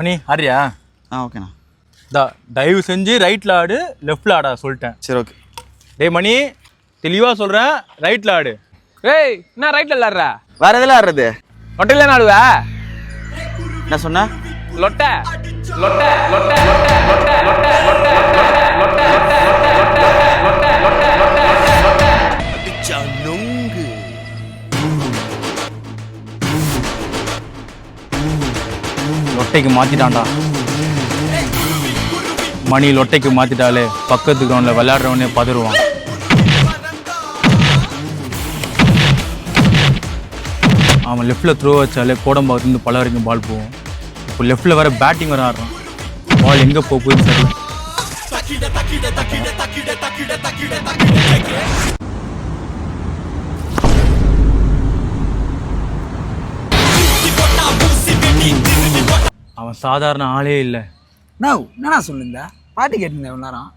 மணி ஆரியா? ஓகேண்ணா. தயவு செஞ்சு ரைட்டில் ஆடு, லெஃப்டில் ஆடா சொல்லிட்டேன். சரி ஓகே. டேய் மணி, தெளிவாக சொல்கிறேன், ரைட்டில் ஆடு. ஏய் என்ன ரைட்டில் விளாட்ற? வேற எதில் ஆடுறது? லொட்டையில் ஆடுவ? என்ன சொன்ன? லொட்டை லொட்டை லொட்டை லொட்டை லொட்டை லொட்டை லொட்டை லொட்டை லொட்டை லொட்டை லொட்டை அடிச்சா நொங்கு. லொட்டைக்கு மாற்றிட்டான்டா மணி. லொட்டைக்கு மாற்றிட்டாலே பக்கத்து கிரவுண்டில் விளையாடுறவனே பதறுவான். அவன் லெஃப்டில் த்ரோ வச்சாலே கோடம்பாக்கத்துலேருந்து பல வரைக்கும் பால் போகும். இப்போ லெஃப்டில் வேறு பேட்டிங் வேறு ஆடுறான். பால் எங்கே போகுதுன்னு தெரியல. அவன் சாதாரண ஆளே இல்லை. என்னண்ணா சொல்லுங்க பாட்டு கேட்டுருந்தேன் நேரம்.